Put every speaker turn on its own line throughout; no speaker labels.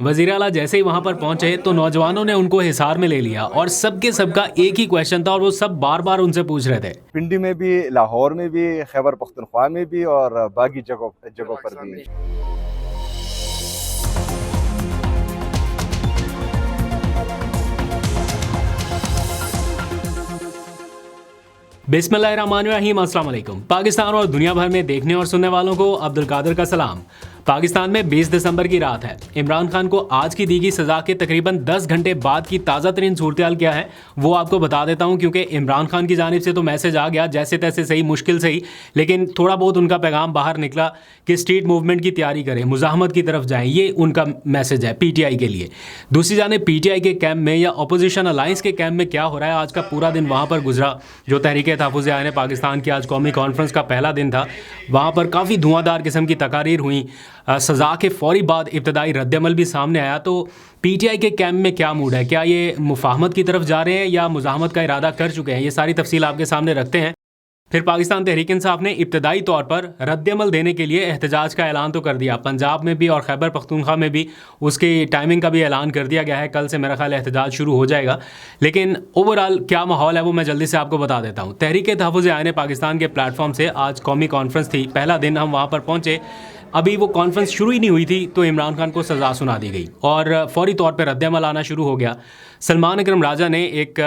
वज़ीर आला जैसे ही वहां पर पहुंचे तो नौजवानों ने उनको हिसार में ले लिया और सबके सबका एक ही क्वेश्चन था और वो सब बार बार उनसे पूछ रहे थे।
पिंडी में भी, लाहौर में भी, खैबर पख्तूनख्वा में भी और बाकी जगहों पर भी।
बिस्मिल्लाहिर्रहमानिर्रहीम, अस्सलाम वालेकुम। पाकिस्तान और दुनिया भर में देखने और सुनने वालों को अब्दुल कादिर का सलाम। पाकिस्तान में 20 दिसंबर की रात है। इमरान खान को आज की दी गई सजा के तकरीबन 10 घंटे बाद की ताज़ा तरीन सूरत क्या है वो आपको बता देता हूं, क्योंकि इमरान खान की जानिब से तो मैसेज आ गया जैसे तैसे सही, मुश्किल से ही, लेकिन थोड़ा बहुत उनका पैगाम बाहर निकला कि स्ट्रीट मूवमेंट की तैयारी करें, मुजाहमत की तरफ जाएं। ये उनका मैसेज है पीटीआई के लिए। दूसरी जानिब पीटीआई के कैंप में या अपोजिशन अलायंस के कैंप में क्या हो रहा है, आज का पूरा दिन वहाँ पर गुजरा। जो तहरीक तहफ़्फ़ुज़ आईन पाकिस्तान की आज कौमी कॉन्फ्रेंस का पहला दिन था, वहाँ पर काफ़ी धुआंधार किस्म की तकारीर हुई। सज़ा के फ़ौरी बाद इब्तदाई रद्दअमल भी सामने आया। तो पीटीआई के कैंप में क्या मूड है, क्या ये मुफाहमत की तरफ जा रहे हैं या मुज़ाहमत का इरादा कर चुके हैं, ये सारी तफसील आपके सामने रखते हैं। फिर पाकिस्तान तहरीक इंसाफ ने इब्तदाई तौर पर रद्दअमल देने के लिए एहतजाज का ऐलान तो कर दिया। पंजाब में भी और खैबर पख्तूनख्वा में भी उसकी टाइमिंग का भी ऐलान कर दिया गया है। कल से मेरा ख्याल एहतजाज शुरू हो जाएगा। लेकिन ओवरऑल क्या माहौल है वो मैं जल्दी से आपको बता देता हूँ। तहरीक तहफ़्फ़ुज़ आईन पाकिस्तान के प्लेटफॉर्म से आज कौमी कॉन्फ्रेंस थी, पहला दिन हम वहाँ पर पहुँचे। अभी वो कॉन्फ्रेंस शुरू ही नहीं हुई थी तो इमरान खान को सज़ा सुना दी गई और फ़ौरी तौर पर रद्दअमल आना शुरू हो गया। सलमान अकरम राजा ने एक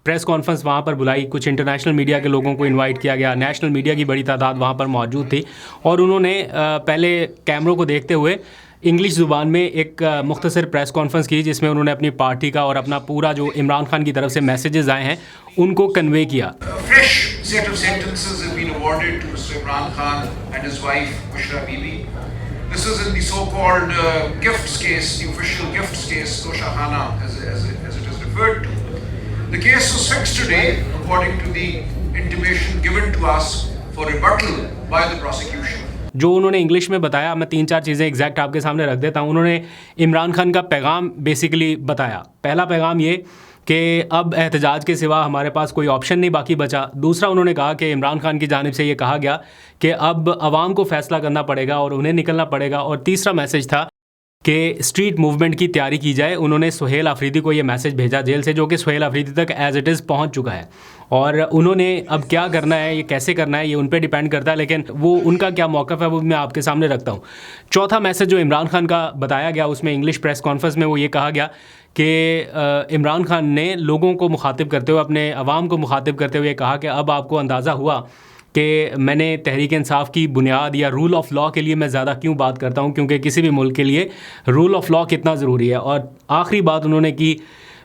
प्रेस कॉन्फ्रेंस वहाँ पर बुलाई। कुछ इंटरनेशनल मीडिया के लोगों को इनवाइट किया गया। नेशनल मीडिया की बड़ी तादाद वहाँ पर मौजूद थी और उन्होंने पहले कैमरों को देखते हुए इंग्लिश ज़ुबान में एक मुख्तसर प्रेस कॉन्फ्रेंस की, जिसमें उन्होंने अपनी पार्टी का और अपना पूरा जो इमरान खान की तरफ से मैसेजेस आए हैं उनको कन्वे किया।
This is in the so-called gifts case, the official gifts case, Toshahana as it is referred to. The case was fixed today according to the intimation given to us for rebuttal by the prosecution.
जो उन्होंने English में बताया, मैं 3-4 चीज़ें exact आपके सामने रख देता हूँ। उन्होंने इमरान खान का पैगाम बेसिकली बताया। पहला पैगाम ये कि अब एहतजाज के सिवा हमारे पास कोई ऑप्शन नहीं बाकी बचा। दूसरा, उन्होंने कहा कि इमरान खान की जानिब से ये कहा गया कि अब आवाम को फ़ैसला करना पड़ेगा और उन्हें निकलना पड़ेगा। और तीसरा मैसेज था कि स्ट्रीट मूवमेंट की तैयारी की जाए। उन्होंने सुहेल अफरीदी को ये मैसेज भेजा जेल से, जो कि सुहेल अफरीदी तक एज़ इट इज़ पहुंच चुका है। और उन्होंने अब क्या करना है, ये कैसे करना है, ये उन पे डिपेंड करता है, लेकिन वो उनका क्या मौक़िफ़ है वो मैं आपके सामने रखता हूँ। चौथा मैसेज जो इमरान खान का बताया गया, उसमें इंग्लिश प्रेस कॉन्फ्रेंस में वो ये कहा गया कि इमरान खान ने लोगों को मुखातिब करते हुए, अपने अवाम को मुखातिब करते हुए कहा कि अब आपको अंदाज़ा हुआ कि मैंने तहरीक इंसाफ की बुनियाद या रूल ऑफ़ लॉ के लिए मैं ज़्यादा क्यों बात करता हूँ, क्योंकि किसी भी मुल्क के लिए रूल ऑफ़ लॉ कितना ज़रूरी है। और आखिरी बात उन्होंने की,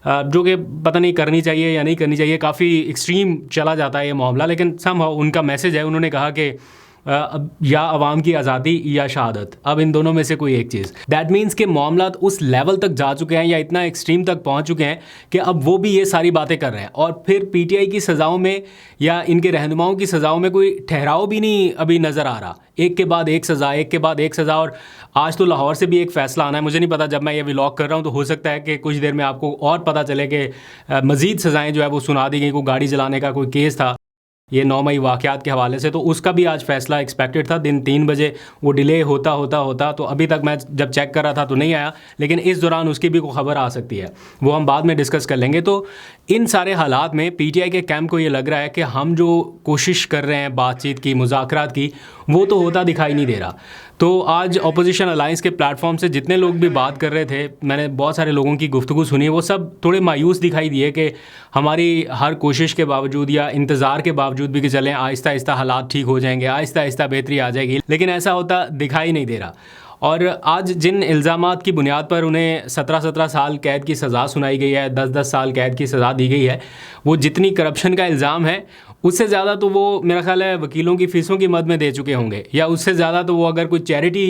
जो कि पता नहीं करनी चाहिए या नहीं करनी चाहिए, काफ़ी एक्सट्रीम चला जाता है ये मामला, लेकिन समहाउ उनका मैसेज है। उन्होंने कहा कि या अवाम की आज़ादी या शहादत, अब इन दोनों में से कोई एक चीज़। दैट मीन्स के मामला उस लेवल तक जा चुके हैं या इतना एक्सट्रीम तक पहुंच चुके हैं कि अब वो भी ये सारी बातें कर रहे हैं। और फिर पीटीआई की सज़ाओं में या इनके रहनुमाओं की सज़ाओं में कोई ठहराव भी नहीं अभी नज़र आ रहा। एक के बाद एक सज़ा, एक के बाद एक सज़ा। और आज तो लाहौर से भी एक फ़ैसला आना है। मुझे नहीं पता, जब मैं ये व्लॉग कर रहा हूँ तो हो सकता है कि कुछ देर में आपको और पता चले कि मज़ीद सज़ाएँ जो है वो सुना दी गई। कोई गाड़ी जलाने का कोई केस था, ये 9 मई वाक़यात के हवाले से, तो उसका भी आज फ़ैसला एक्सपेक्टेड था। दिन 3 बजे वो डिले होता तो अभी तक मैं जब चेक कर रहा था तो नहीं आया, लेकिन इस दौरान उसकी भी कोई ख़बर आ सकती है, वो हम बाद में डिस्कस कर लेंगे। तो इन सारे हालात में पीटीआई के कैंप को ये लग रहा है कि हम जो कोशिश कर रहे हैं बातचीत की, मुज़ाकरात की, वो तो होता दिखाई नहीं दे रहा। तो आज अपोजिशन अलायंस के प्लेटफॉर्म से जितने लोग भी बात कर रहे थे, मैंने बहुत सारे लोगों की गुफ्तगू सुनी, वो सब थोड़े मायूस दिखाई दिए कि हमारी हर कोशिश के बावजूद या इंतज़ार के बावजूद भी कि चलें आहिस्ता आहिस्ता हालात ठीक हो जाएंगे, आहिस्ता आहिस्ता बेहतरी आ जाएगी, लेकिन ऐसा होता दिखाई नहीं दे रहा। और आज जिन इल्ज़ामात की बुनियाद पर उन्हें 17-17 साल कैद की सज़ा सुनाई गई है, 10-10 साल कैद की सज़ा दी गई है, वो जितनी करप्शन का इल्ज़ाम है उससे ज़्यादा तो वो मेरा ख़्याल है वकीलों की फ़ीसों की मद में दे चुके होंगे, या उससे ज़्यादा तो वो अगर कोई चैरिटी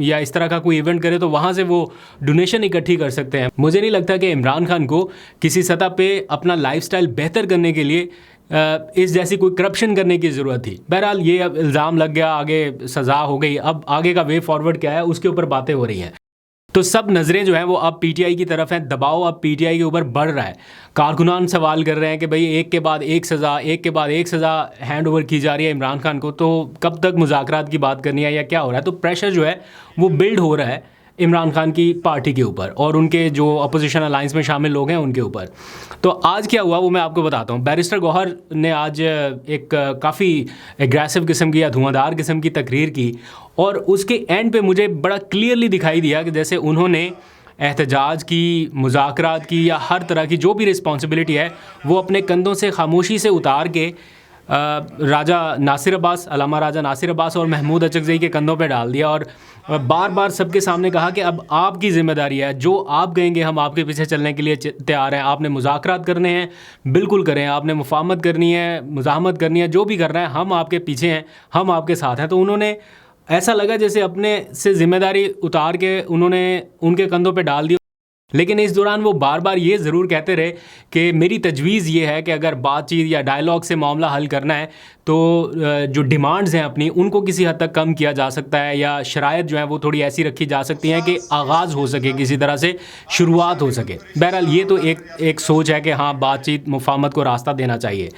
या इस तरह का कोई इवेंट करे तो वहाँ से वो डोनेशन इकट्ठी कर सकते हैं। मुझे नहीं लगता कि इमरान खान को किसी सतह पे अपना लाइफस्टाइल बेहतर करने के लिए इस जैसी कोई करप्शन करने की ज़रूरत थी। बहरहाल ये अब इल्ज़ाम लग गया, आगे सज़ा हो गई, अब आगे का वे फॉरवर्ड क्या है उसके ऊपर बातें हो रही हैं। तो सब नज़रें जो हैं वो अब पीटीआई की तरफ हैं। दबाव अब पीटीआई के ऊपर बढ़ रहा है। कारकुनान सवाल कर रहे हैं कि भाई एक के बाद एक सज़ा, एक के बाद एक सज़ा हैंड ओवर की जा रही है इमरान खान को, तो कब तक मुज़ाकरात की बात करनी है या क्या हो रहा है। तो प्रेशर जो है वो बिल्ड हो रहा है इमरान खान की पार्टी के ऊपर और उनके जो अपोजिशन अलायंस में शामिल लोग हैं उनके ऊपर। तो आज क्या हुआ वो मैं आपको बताता हूँ। बैरिस्टर गौहर ने आज एक काफ़ी एग्रेसिव किस्म की या धुआंधार किस्म की तकरीर की और उसके एंड पे मुझे बड़ा क्लियरली दिखाई दिया कि जैसे उन्होंने एहतजाज की, मुज़ाकरात की या हर तरह की जो भी रिस्पॉन्सिबिलिटी है वो अपने कंधों से खामोशी से उतार के राजा नासिर अब्बास, अल्लामा राजा नासिर अब्बास और महमूद अचकज़ई के कंधों पे डाल दिया और बार बार सबके सामने कहा कि अब आपकी ज़िम्मेदारी है, जो आप कहेंगे हम आपके पीछे चलने के लिए तैयार हैं। आपने मुज़ाकरात करने हैं बिल्कुल करें, आपने मुफाहमत करनी है, मुज़ाहमत करनी है, जो भी करना है हम आपके पीछे हैं, हम आपके साथ हैं। तो उन्होंने ऐसा लगा जैसे अपने से ज़िम्मेदारी उतार के उन्होंने उनके कंधों पे डाल दी। लेकिन इस दौरान वो बार बार ये ज़रूर कहते रहे कि मेरी तजवीज़ ये है कि अगर बातचीत या डायलॉग से मामला हल करना है तो जो डिमांड्स हैं अपनी उनको किसी हद तक कम किया जा सकता है या शराइत जो है वो थोड़ी ऐसी रखी जा सकती हैं कि आगाज़ हो सके, किसी तरह से शुरुआत हो सके। बहरहाल ये तो एक सोच है कि हाँ बातचीत मुफाहमत को रास्ता देना चाहिए।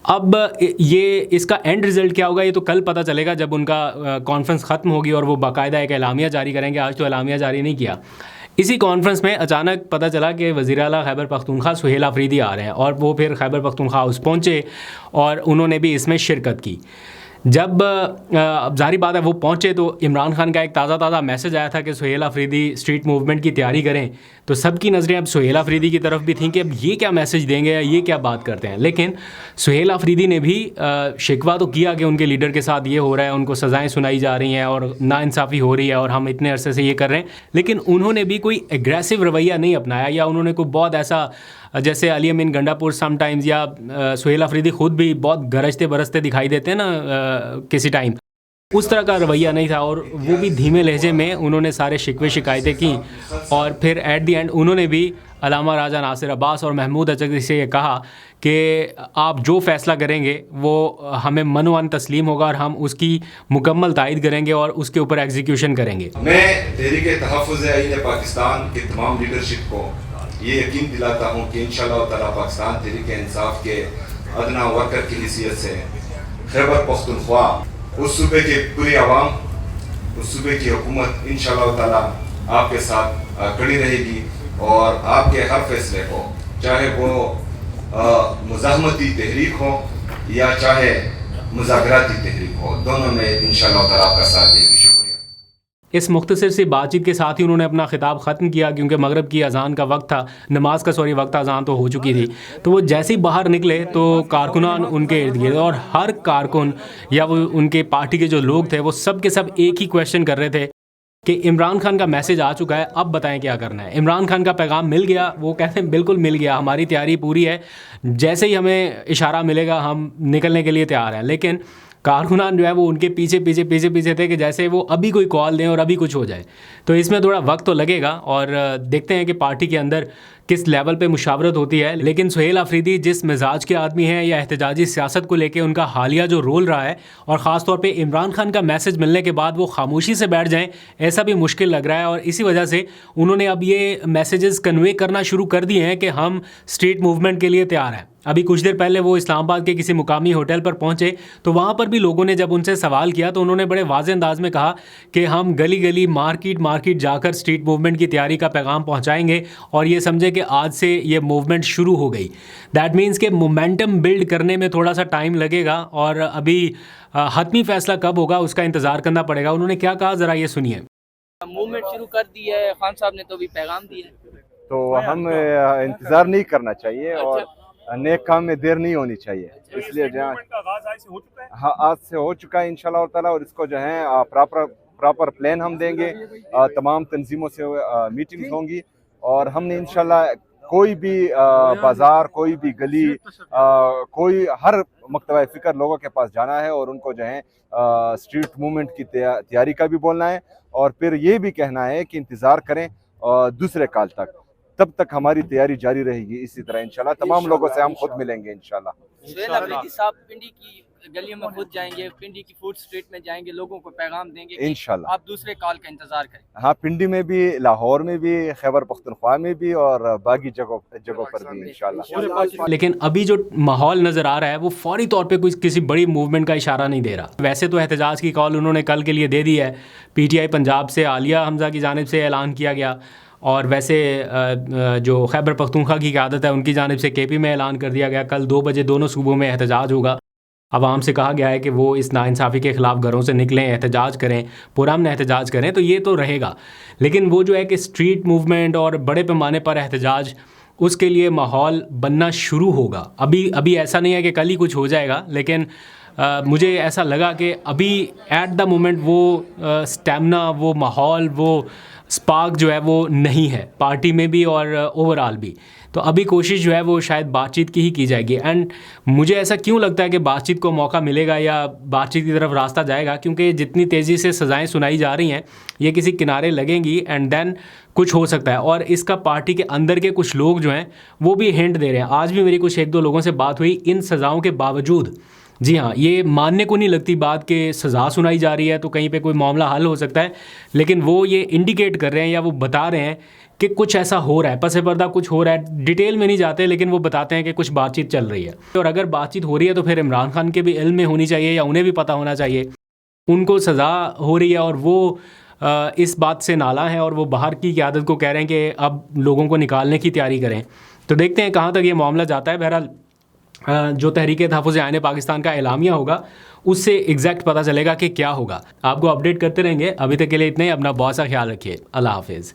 अब ये इसका एंड रिज़ल्ट क्या होगा ये तो कल पता चलेगा जब उनका कॉन्फ्रेंस ख़त्म होगी और वो बाकायदा एक एलामिया जारी करेंगे। आज तो एलामिया जारी नहीं किया। इसी कॉन्फ्रेंस में अचानक पता चला कि वज़ीर आला खैबर पख्तूनख्वा सुहेल आफरीदी आ रहे हैं और वो फिर खैबर पख्तूनख्वा हाउस पहुँचे और उन्होंने भी इसमें शिरकत की। जब जाहिर बात है वो पहुँचे तो इमरान खान का एक ताज़ा मैसेज आया था कि सुहेल आफरीदी स्ट्रीट मूवमेंट की तैयारी करें। तो सबकी नज़रें अब सुहेल आफरीदी की तरफ भी थीं कि अब ये क्या मैसेज देंगे या ये क्या बात करते हैं। लेकिन सुहेल आफरीदी ने भी शिकवा तो किया कि उनके लीडर के साथ ये हो रहा है, उनको सज़ाएँ सुनाई जा रही हैं और नाइंसाफ़ी हो रही है और हम इतने अरसे से ये कर रहे हैं। लेकिन उन्होंने भी कोई एग्रेसिव रवैया नहीं अपनाया या उन्होंने कोई बहुत ऐसा जैसे अली अमीन गंडापुर समटाइम्स या सुहेल आफरीदी ख़ुद भी बहुत गरजते बरसते दिखाई देते हैं ना किसी टाइम, उस तरह का रवैया नहीं था और वो भी धीमे लहजे में उन्होंने सारे शिकवे शिकायतें की और फिर एट दी एंड उन्होंने भी अल्लामा राजा नासिर अब्बास और महमूद अचकज़ई से ये कहा कि आप जो फ़ैसला करेंगे वो हमें मनोअन तस्लीम होगा और हम उसकी मुकम्मल तायद करेंगे और उसके ऊपर एग्जीक्यूशन करेंगे।
मैं तहरीक तहफ़्फ़ुज़ आईन पाकिस्तान के तमाम लीडरशिप को ये यकीन दिलाता हूँ कि इंशाअल्लाह ताला पाकिस्तान तहरीक इंसाफ के अदना वर्कर की हैसियत से खैबर पख्तूनख्वा उस सूबे के पूरी आवाम, उस सूबे की हुकूमत इंशाअल्लाह ताला आपके साथ खड़ी रहेगी और आपके हर फैसले को, चाहे वो मुज़ाहमती तहरीक हो या चाहे मुज़ाकराती तहरीक हो, दोनों में इंशाअल्लाह ताला आपका साथ देगी। शुक्रिया।
इस मुख्तसर सी बातचीत के साथ ही उन्होंने अपना खिताब ख़त्म किया क्योंकि मगरिब की अज़ान का वक्त था, नमाज का वक्त अज़ान तो हो चुकी थी। तो वो जैसे ही बाहर निकले तो कारकुनान उनके इर्द गिर्द और हर कारकुन या वो उनके पार्टी के जो लोग थे वो सब के सब एक ही क्वेश्चन कर रहे थे कि इमरान खान का मैसेज आ चुका है, अब बताएं क्या करना है। इमरान खान का पैगाम मिल गया? वो कहते हैं बिल्कुल मिल गया, हमारी तैयारी पूरी है, जैसे ही हमें इशारा मिलेगा हम निकलने के लिए तैयार हैं। लेकिन कारकुनान जो है वो उनके पीछे थे कि जैसे वो अभी कोई कॉल दें और अभी कुछ हो जाए। तो इसमें थोड़ा वक्त तो लगेगा और देखते हैं कि पार्टी के अंदर किस लेवल पे मुशावरत होती है। लेकिन सुहेल आफरीदी जिस मिजाज के आदमी हैं या एहतजाजी सियासत को लेके उनका हालिया जो रोल रहा है और ख़ास तौर पे इमरान खान का मैसेज मिलने के बाद वो खामोशी से बैठ जाएं, ऐसा भी मुश्किल लग रहा है। और इसी वजह से उन्होंने अब ये मैसेजेस कन्वे करना शुरू कर दिए हैं कि हम स्ट्रीट मूवमेंट के लिए तैयार हैं। अभी कुछ देर पहले वो इस्लामाबाद के किसी मुकामी होटल पर पहुंचे तो वहाँ पर भी लोगों ने जब उनसे सवाल किया तो उन्होंने बड़े वाज़ेह अंदाज में कहा कि हम गली गली मार्केट जाकर स्ट्रीट मूवमेंट की तैयारी का पैगाम पहुँचाएँगे और ये समझे कि आज से ये मूवमेंट शुरू हो गई। दैट मीन्स कि मोमेंटम बिल्ड करने में थोड़ा सा टाइम लगेगा और अभी हतमी फ़ैसला कब होगा उसका इंतज़ार करना पड़ेगा। उन्होंने क्या कहा ज़रा ये सुनिए।
मूवमेंट शुरू कर दी है, खान साहब ने तो भी पैगाम दिया है,
तो हम इंतज़ार नहीं करना चाहिए और नेक काम में देर नहीं होनी चाहिए। इसलिए जहाँ हाँ आज से हो चुका है इंशाल्लाह ताला और इसको जो है प्रॉपर प्लान हम देंगे, तमाम तंजीमों से मीटिंग्स होंगी और हमने इंशाल्लाह कोई भी बाज़ार, कोई भी गली, कोई हर मकतबा फ़िक्र लोगों के पास जाना है और उनको जो है स्ट्रीट मूवमेंट की तैयारी का भी बोलना है और फिर ये भी कहना है कि इंतज़ार करें दूसरे काल तक, तब तक हमारी तैयारी जारी रहेगी। इसी तरह इंशाल्लाह तमाम लोगों से हम खुद मिलेंगे इंशाल्लाह।
सुहेल आफरीदी साहब पिंडी की गलियों में खुद जाएंगे, पिंडी की फूड स्ट्रीट में जाएंगे, लोगों को पैगाम देंगे कि
इंशाल्लाह।
आप दूसरे कॉल का इंतजार करें।
हाँ, पिंडी में भी, लाहौर में भी, खैबर पख्तूनख्वा में भी और बाकी जगहों पर भी इंशाल्लाह।
लेकिन अभी जो माहौल नज़र आ रहा है वो फौरी तौर पे कुछ किसी बड़ी मूवमेंट का इशारा नहीं दे रहा। वैसे तो एहतजाज की कॉल उन्होंने कल के लिए दे दी है, पीटीआई पंजाब से आलिया हमजा की जानिब से ऐलान किया गया, और वैसे जो खैबर पख्तूनख्वा की क़यादत है उनकी जानिब से केपी में ऐलान कर दिया गया कल 2 बजे दोनों सूबों में एहतजाज होगा। आवाम से कहा गया है कि वो इस नाइंसाफ़ी के ख़िलाफ़ घरों से निकलें, एहतजाज करें, पुरअमन एहतजाज करें। तो ये तो रहेगा, लेकिन वो जो है कि स्ट्रीट मूवमेंट और बड़े पैमाने पर एहतजाज, उसके लिए माहौल बनना शुरू होगा। अभी ऐसा नहीं है कि कल ही कुछ हो जाएगा, लेकिन मुझे ऐसा लगा कि अभी एट द मोमेंट वो स्टेमिना, वो माहौल, वो स्पार्क जो है वो नहीं है पार्टी में भी और ओवरऑल भी। तो अभी कोशिश जो है वो शायद बातचीत की ही की जाएगी। एंड मुझे ऐसा क्यों लगता है कि बातचीत को मौका मिलेगा या बातचीत की तरफ रास्ता जाएगा, क्योंकि जितनी तेज़ी से सज़ाएं सुनाई जा रही हैं ये किसी किनारे लगेंगी एंड देन कुछ हो सकता है। और इसका पार्टी के अंदर के कुछ लोग जो हैं वो भी हिंट दे रहे हैं। आज भी मेरी कुछ 1-2 लोगों से बात हुई, इन सज़ाओं के बावजूद, जी हाँ, ये मानने को नहीं लगती बात कि सज़ा सुनाई जा रही है तो कहीं पे कोई मामला हल हो सकता है, लेकिन वो ये इंडिकेट कर रहे हैं या वो बता रहे हैं कि कुछ ऐसा हो रहा है, पसे पर्दा कुछ हो रहा है। डिटेल में नहीं जाते, लेकिन वो बताते हैं कि कुछ बातचीत चल रही है। और अगर बातचीत हो रही है तो फिर इमरान खान के भी इल्म में होनी चाहिए या उन्हें भी पता होना चाहिए। उनको सज़ा हो रही है और वो इस बात से नाला है और वो बाहर की क़यादत को कह रहे हैं कि अब लोगों को निकालने की तैयारी करें। तो देखते हैं कहाँ तक ये मामला जाता है। बहरहाल जो तहरीक तहफ़्फ़ुज़ आईन पाकिस्तान का एलामिया होगा उससे एग्जैक्ट पता चलेगा कि क्या होगा। आपको अपडेट करते रहेंगे। अभी तक के लिए इतना ही। अपना बहुत सा ख्याल रखिए। अल्लाह हाफिज़।